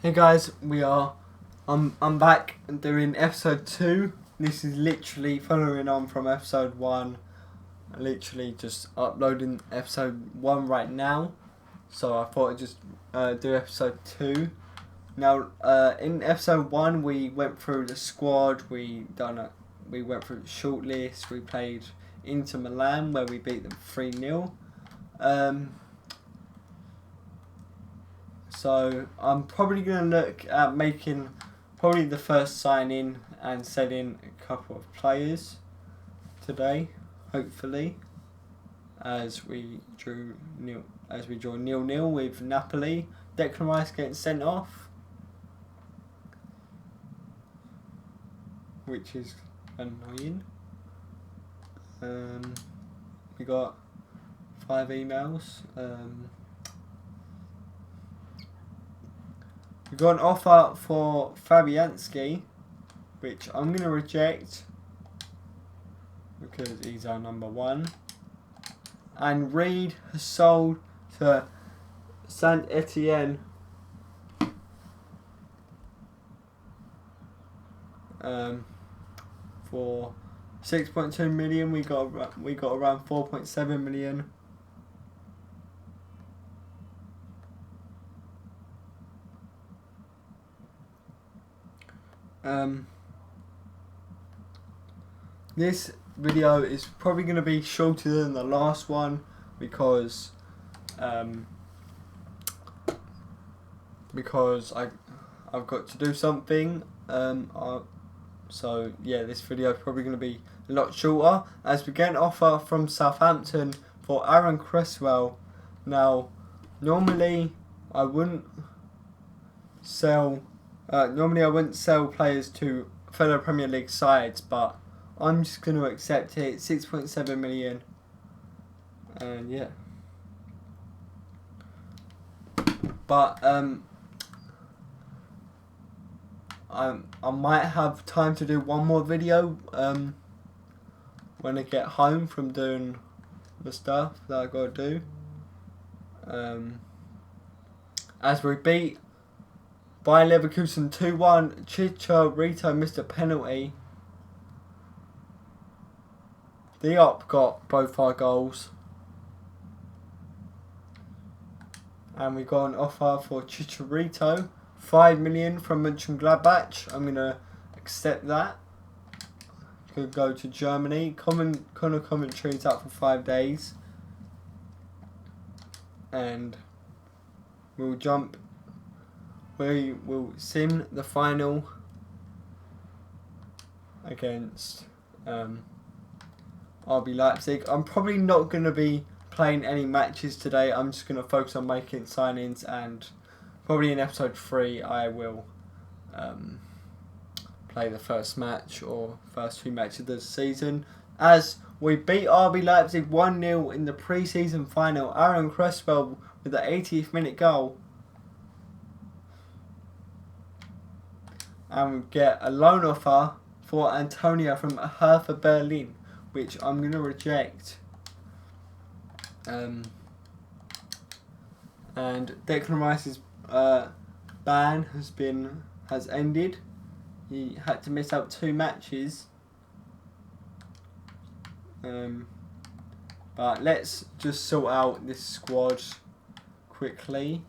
Hey guys, I'm back doing episode 2. This is literally following on from episode 1. Literally just uploading episode 1 right now. So I thought I'd just do episode 2. Now, in episode 1 we went through the squad, we went through the shortlist, we played Inter Milan where we beat them 3-0. So I'm probably going to look at making probably the first sign-in and selling a couple of players today, hopefully, as we draw 0-0 with Napoli. Declan Rice getting sent off, which is annoying. We got 5 emails. We got an offer for Fabianski, which I'm going to reject because he's our number 1. And Reed has sold to Saint Etienne for 6.2 million. We got around 4.7 million. This video is probably going to be shorter than the last one because I've got to do something. So yeah, this video is probably going to be a lot shorter as we get an offer from Southampton for Aaron Cresswell. Now, normally I wouldn't sell players to fellow Premier League sides, but I'm just going to accept it. 6.7 million, and yeah. But I might have time to do one more video when I get home from doing the stuff that I got to do. As we beat Bayer Leverkusen 2-1, Chicharito missed a penalty. Diop got both our goals. And we got an offer for Chicharito, 5 million from Mönchengladbach. I'm going to accept that. Could go to Germany. Connor Coventry's out for 5 days. And we will sim the final against RB Leipzig. I'm probably not going to be playing any matches today. I'm just going to focus on making signings, and probably in episode 3 I will play the first match or first 2 matches of the season. As we beat RB Leipzig 1-0 in the pre-season final. Aaron Cresswell with the 80th minute goal. And we get a loan offer for Antonio from Hertha Berlin, which I'm going to reject. And Declan Rice's ban has ended. He had to miss out 2 matches. But let's just sort out this squad quickly.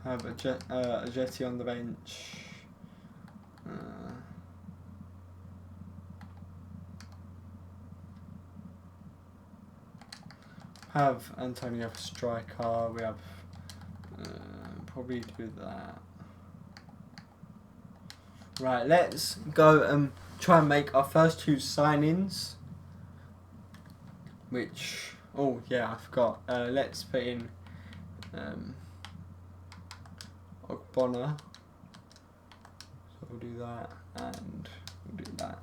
Have a Jetty on the bench. Have Antonio for striker. We have probably do that. Right, let's go and try and make our first 2 signings. Which, oh yeah, I forgot. Let's put in Bonner. So we'll do that and we'll do that.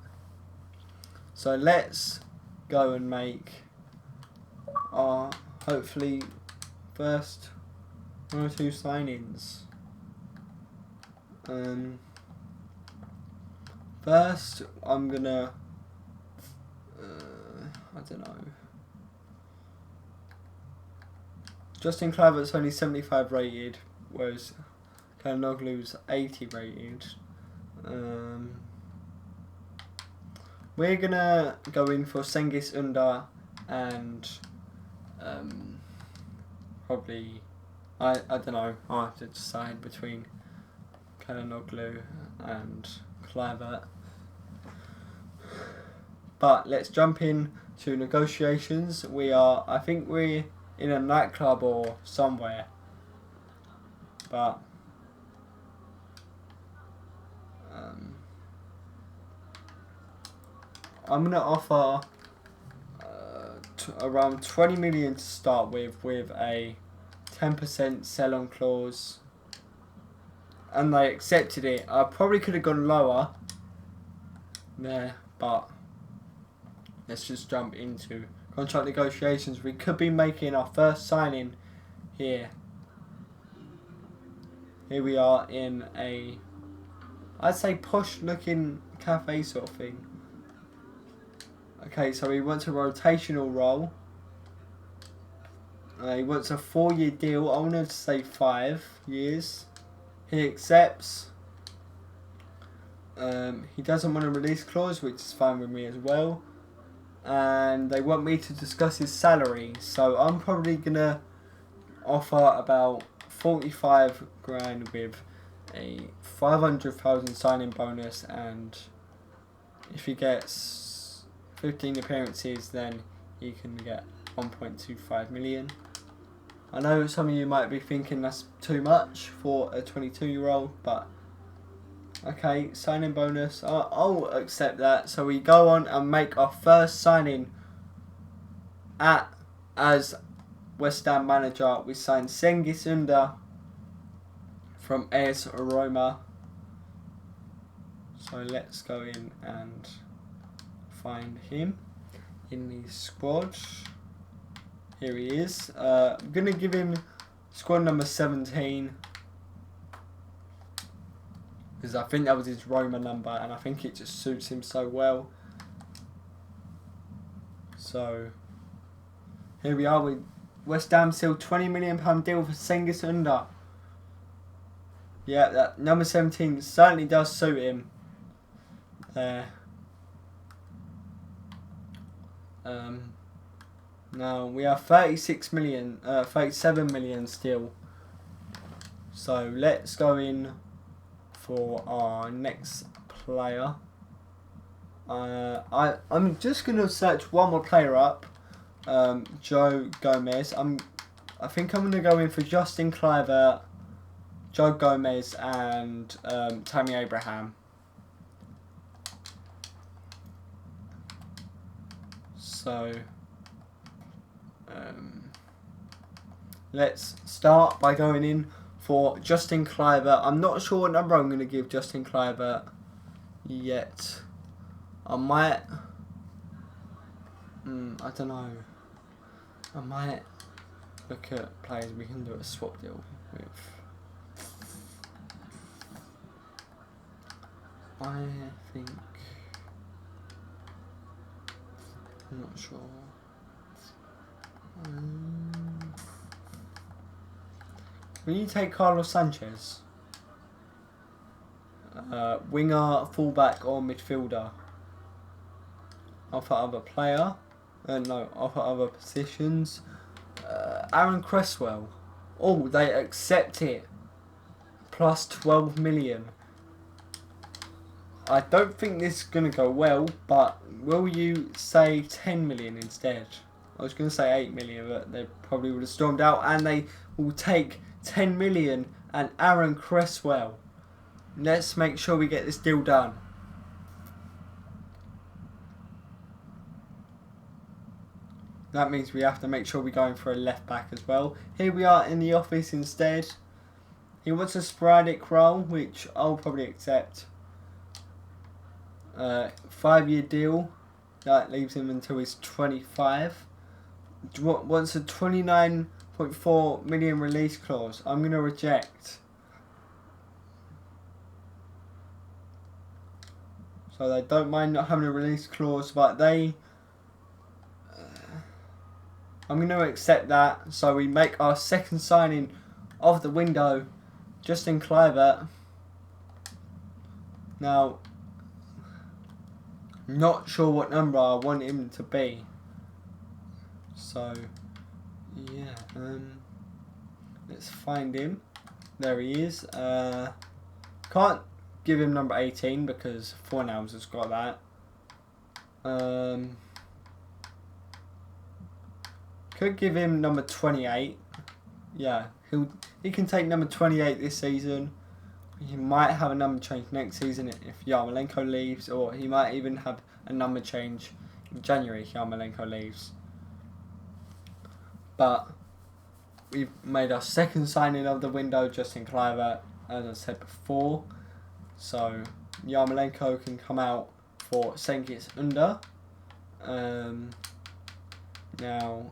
So let's go and make our hopefully first 1 or 2 signings. First I'm gonna I don't know. Justin Kluivert's only 75 rated, whereas Kalinoglu's 80 rated. We're gonna go in for Cengiz Ünder and probably I don't know. I have to decide between Kalinoglu and Kluivert. But let's jump in to negotiations. I think we're in a nightclub or somewhere. But I'm gonna offer around 20 million to start with a 10% sell-on clause, and they accepted it. I probably could have gone lower there, but let's just jump into contract negotiations. We could be making our first signing here. Here we are in a, I'd say, posh looking cafe sort of thing. Okay, so he wants a rotational role. He wants a 4-year deal. I wanted to say 5 years. He accepts. He doesn't want a release clause, which is fine with me as well. And they want me to discuss his salary, so I'm probably gonna offer about 45 grand with a 500,000 signing bonus, and if he gets 15 appearances then he can get 1.25 million. I know some of you might be thinking that's too much for a 22-year-old, but okay, signing bonus, I'll accept that. So we go on and make our first signing as West Ham manager. We signed Cengiz Ünder from AS Roma. So let's go in and find him in the squad. Here he is. I'm going to give him squad number 17. Because I think that was his Roma number, and I think it just suits him so well. So here we are. West Ham sealed £20 million deal for Cengiz Ünder. Yeah, that number 17 certainly does suit him. Now we have 37 million still. So let's go in for our next player. I'm just gonna search one more player up. Joe Gomez. I think I'm gonna go in for Justin Kluivert, Joe Gomez, and Tammy Abraham. So let's start by going in for Justin Kluivert. I'm not sure what number I'm going to give Justin Kluivert yet. I might, I don't know. I might look at players we can do a swap deal with. I think, I'm not sure. Will you take Carlos Sanchez? Winger, fullback, or midfielder? Offer other player. No, offer other positions. Aaron Cresswell. Oh, they accept it. Plus 12 million. I don't think this is going to go well, but will you say 10 million instead? I was going to say 8 million, but they probably would have stormed out, and they will take 10 million and Aaron Cresswell. Let's make sure we get this deal done. That means we have to make sure we're going for a left back as well. Here we are in the office instead. He wants a sporadic role, which I'll probably accept. 5-year deal. That leaves him until he's 25. Wants a 29.4 million release clause. I'm going to reject. So they don't mind not having a release clause, but they... I'm going to accept that. So we make our second signing of the window, Justin Kluivert. Now, not sure what number I want him to be. So, yeah. Let's find him. There he is. Can't give him number 18 because Fornals has got that. Could give him number 28. Yeah, he can take number 28 this season. He might have a number change next season if Yarmolenko leaves, or he might even have a number change in January if Yarmolenko leaves. But we've made our second signing of the window, Justin Kluivert, as I said before. So Yarmolenko can come out for Cengiz Under. Now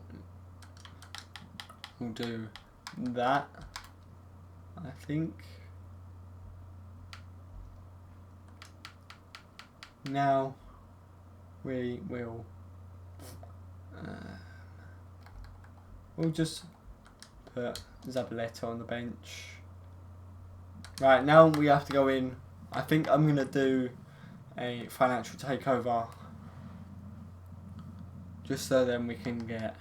we'll do that, I think. Now we will we'll just put Zabaleta on the bench. Right, now we have to go in. I think I'm going to do a financial takeover just so then we can get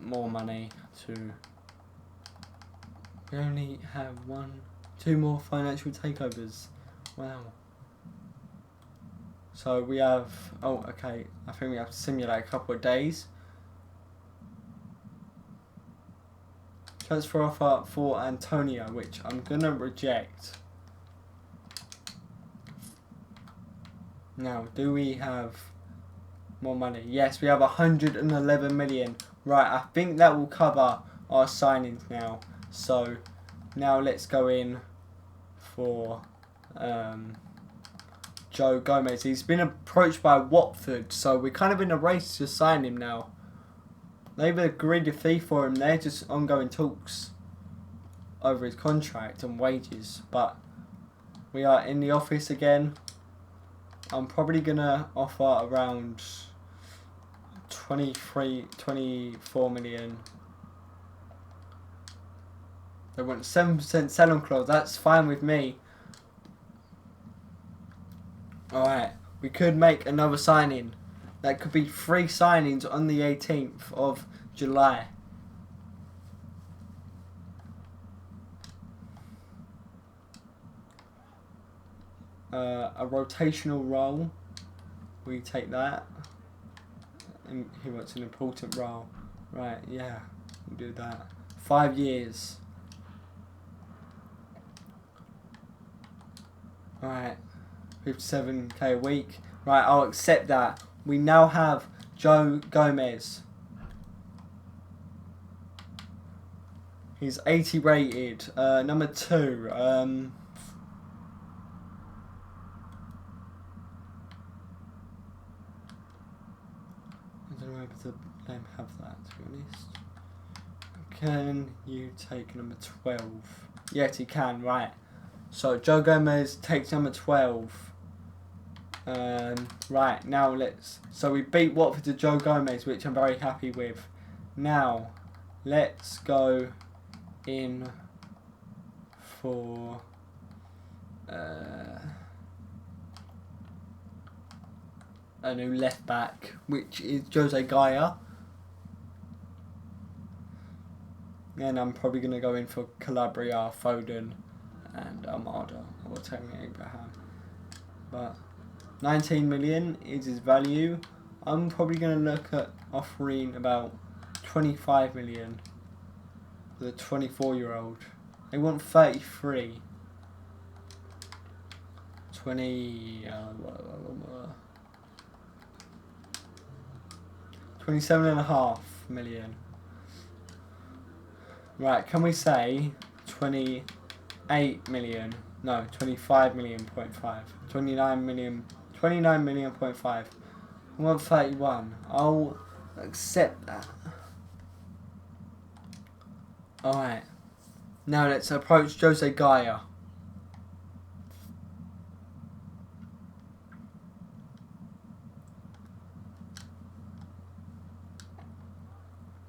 more money to... We only have 2 more financial takeovers. Wow. So we have... Oh, okay. I think we have to simulate a couple of days. Transfer offer for Antonio, which I'm going to reject. Now, do we have more money? Yes, we have 111 million. Right, I think that will cover our signings now. So, now let's go in for Joe Gomez. He's been approached by Watford, so we're kind of in a race to sign him now. They've agreed a fee for him. They're just ongoing talks over his contract and wages. But we are in the office again. I'm probably going to offer around 24 million. They want 7% sell-on clause. That's fine with me. Alright, we could make another signing. That could be 3 signings on the 18th of July. A rotational role. We take that. And he wants an important role. Right, yeah, we'll do that. 5 years. Right, 57k a week. Right, I'll accept that. We now have Joe Gomez. He's 80 rated. Number 2. I don't know whether to let him have that, to be honest. Can you take number 12? Yes, he can, right. So Joe Gomez takes number 12. Right, now so we beat Watford to Joe Gomez, which I'm very happy with. Now, let's go in for a new left back, which is Jose Gaia. And I'm probably going to go in for Calabria, Foden and Armada, or Tammy Abraham. But 19 million is his value. I'm probably going to look at offering about 25 million for the 24-year-old. They want 33. 27.5 million. Right, can we say 28? 28 million. No, 25 million point 5. 29 million. 29 million point 5. 131. I'll accept that. Alright. Now let's approach Jose Gaia.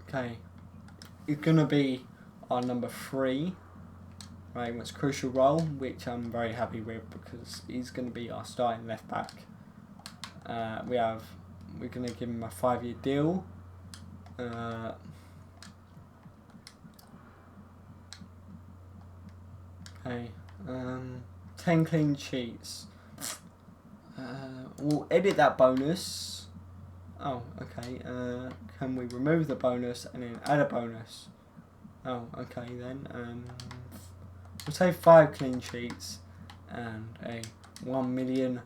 Okay. It's going to be our number 3. Right, it's crucial role, which I'm very happy with because he's going to be our starting left back. We're going to give him a 5-year deal. Okay, 10 clean sheets. We'll edit that bonus. Oh, okay. Can we remove the bonus and then add a bonus? Oh, okay then. We'll say 5 clean sheets and a 1 million.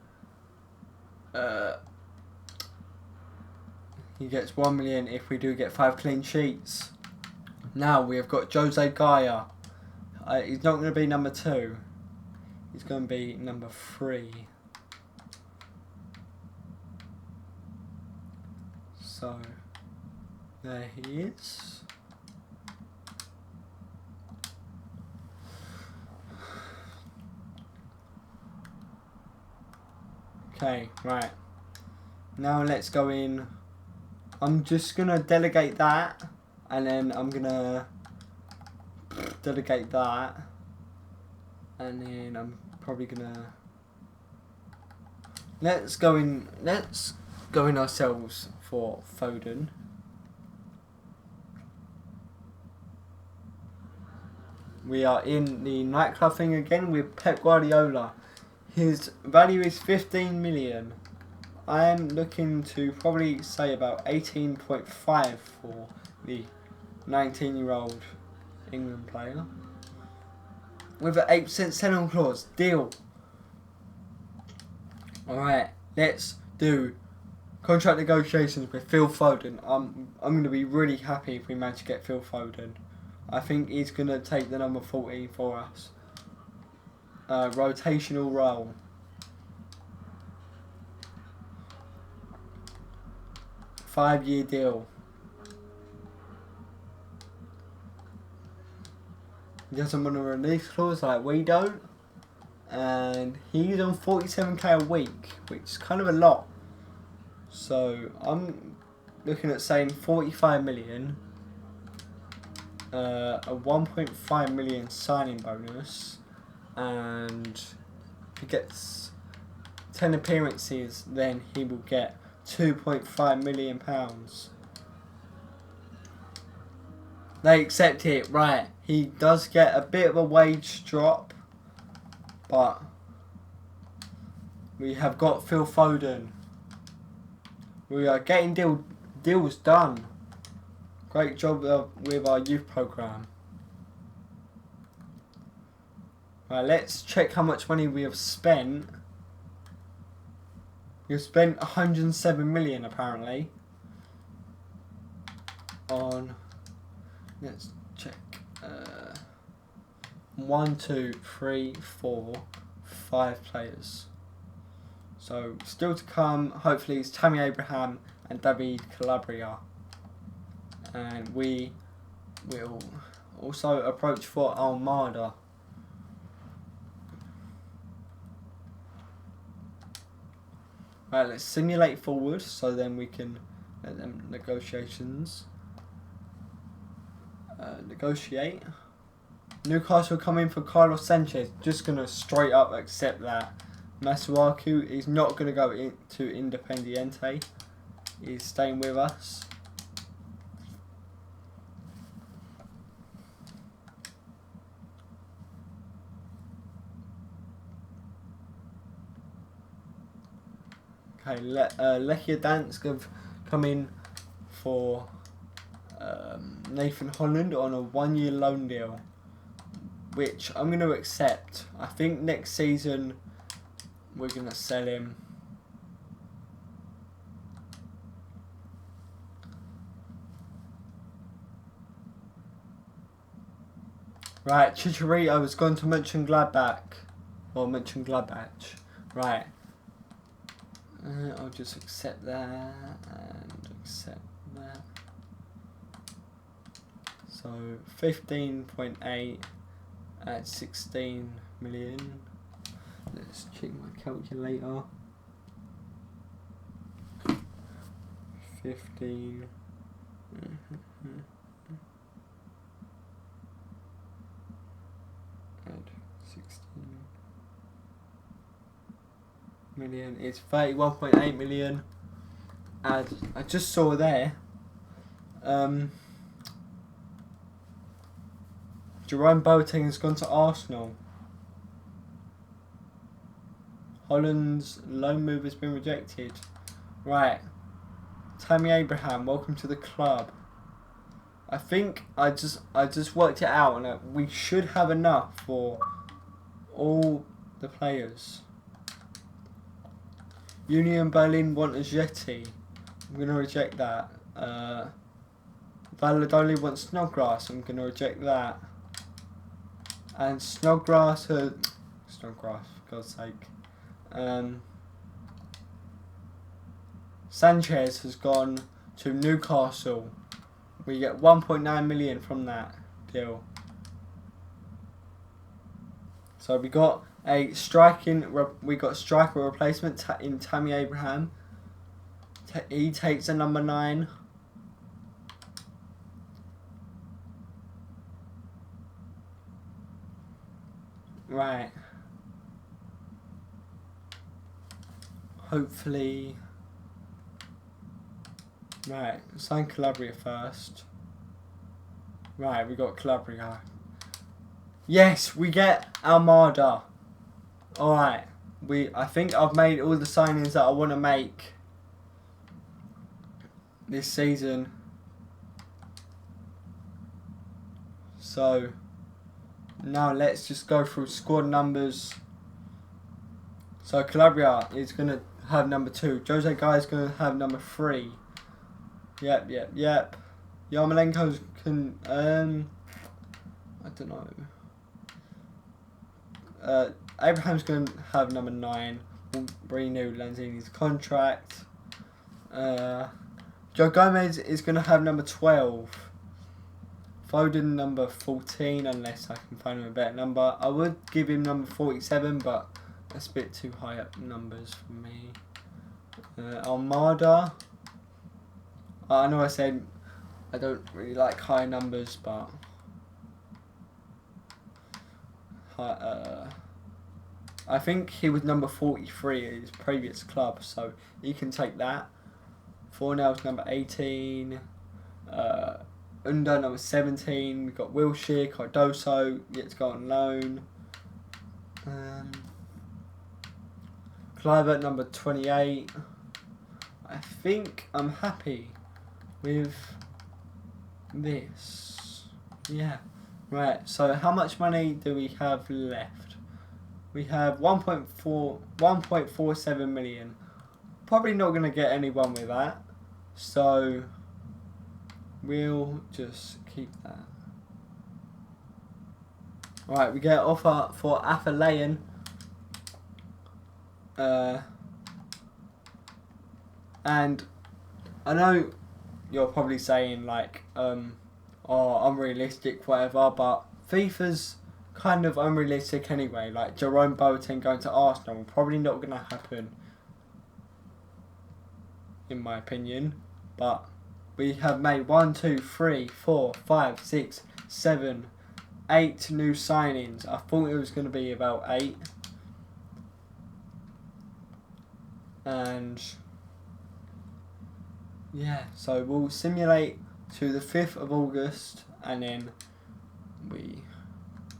He gets 1 million if we do get 5 clean sheets. Now we have got Jose Gaia. He's not going to be number 2. He's going to be number 3. So there he is. Okay, right. Now let's go in. I'm just going to delegate that. And then I'm going to delegate that. And then I'm probably going to... Let's go in ourselves for Foden. We are in the nightclub thing again with Pep Guardiola. His value is 15 million. I am looking to probably say about 18.5 for the 19-year-old England player. With an 8% sell-on clause. Deal. Alright, let's do contract negotiations with Phil Foden. I'm going to be really happy if we manage to get Phil Foden. I think he's going to take the number 14 for us. Rotational role. Five-year deal. He doesn't want a release clause like we don't. And he's on 47k a week, which is kind of a lot. So I'm looking at saying 45 million. A 1.5 million signing bonus. And if he gets 10 appearances, then he will get £2.5 million. They accept it, right. He does get a bit of a wage drop, but we have got Phil Foden. We are getting deals done. Great job with our youth programme. Right, let's check how much money we have spent. We've spent 107 million apparently on, let's check, 1, 2, 3, 4, 5 players. So still to come, hopefully, it's Tammy Abraham and David Calabria. And we will also approach for Almada. Right, let's simulate forward so then we can let them negotiate. Newcastle come in for Carlos Sanchez. Just going to straight up accept that. Masuaku is not going to go into Independiente. He's staying with us. Okay, Lechia Dansk have come in for Nathan Holland on a 1-year loan deal, which I'm going to accept. I think next season we're going to sell him. Right, Chicharito has gone to Mönchengladbach. Or Mönchengladbach. Right. I'll just accept that and accept that. So 15.8 at 16 million. Let's check my calculator. 15. And 16 million. It's 31.8 million. And I just saw there. Jerome Boateng has gone to Arsenal. Holland's loan move has been rejected. Right. Tammy Abraham, welcome to the club. I think I just worked it out, and we should have enough for all the players. Union Berlin want a Jetty. I'm gonna reject that. Valladolid wants Snodgrass. I'm gonna reject that. And Snodgrass, for God's sake. Sanchez has gone to Newcastle. We get 1.9 million from that deal. So we got a striker replacement in Tammy Abraham. He takes a number 9. Right. Hopefully. Right, sign Calabria first. Right, we got Calabria. Yes, we get Almada. Alright. I think I've made all the signings that I want to make this season. So now let's just go through squad numbers. So Calabria is gonna have number 2. Jose Guy is gonna have number 3. Yep. Yarmolenko can I don't know. Abraham's going to have number 9. We'll renew Lanzini's contract. Joe Gomez is going to have number 12. Foden number 14, unless I can find him a better number. I would give him number 47, but that's a bit too high up numbers for me. Almada. I know I said I don't really like high numbers, but I think he was number 43 at his previous club, so you can take that. Fornell's number 18. Unda number 17. We've got Wilshere, Cardoso, yet to go on loan. Clive at number 28. I think I'm happy with this. Yeah. Right, so how much money do we have left? We have 1.47 million. Probably not going to get anyone with that. So we'll just keep that. Right, we get an offer for Afolayan. And I know you're probably saying like, oh, unrealistic, whatever, but FIFA's kind of unrealistic anyway. Like Jerome Boateng going to Arsenal, probably not going to happen, in my opinion. But we have made 1, 2, 3, 4, 5, 6, 7, 8 new signings. I thought it was going to be about 8. And yeah, so we'll simulate to the 5th of August, and then we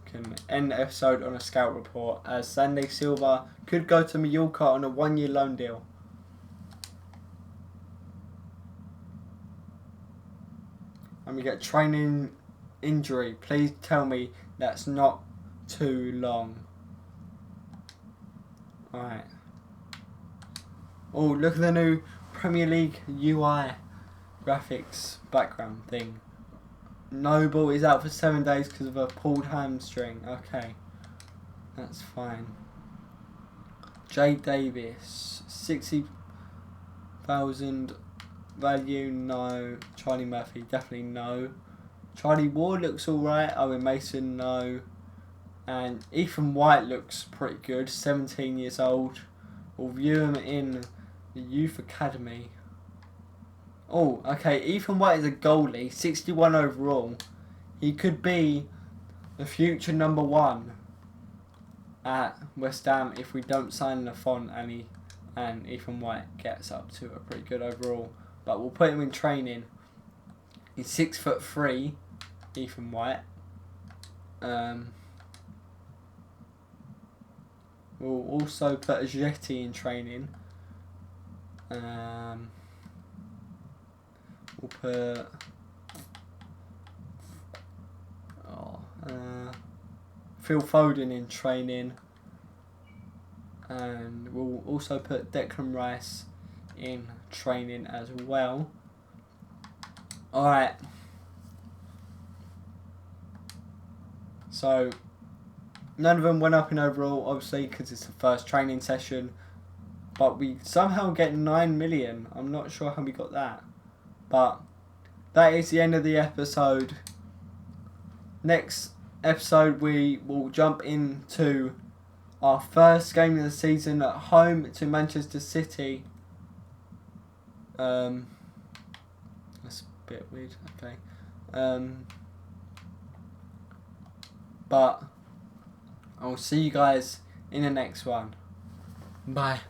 can end the episode on a scout report, as Sandy Silva could go to Mallorca on a 1-year loan deal. And we get training injury. Please tell me that's not too long. Alright. Oh, look at the new Premier League UI graphics background thing. Noble is out for 7 days because of a pulled hamstring. Okay, that's fine. Jay Davis, 60,000 value, no. Charlie Murphy, definitely no. Charlie Ward looks alright. Owen Mason, no. And Ethan White looks pretty good, 17 years old. We'll view him in the Youth Academy. Oh, okay, Ethan White is a goalie, 61 overall. He could be the future number 1 at West Ham if we don't sign Lafont and Ethan White gets up to a pretty good overall. But we'll put him in training. He's 6'3", Ethan White. We'll also put a Jetty in training. We'll put Phil Foden in training, and we'll also put Declan Rice in training as well. Alright, so none of them went up in overall, obviously, because it's the first training session. But we somehow get 9 million. I'm not sure how we got that. But that is the end of the episode. Next episode, we will jump into our first game of the season at home to Manchester City. That's a bit weird. Okay. But I'll see you guys in the next one. Bye.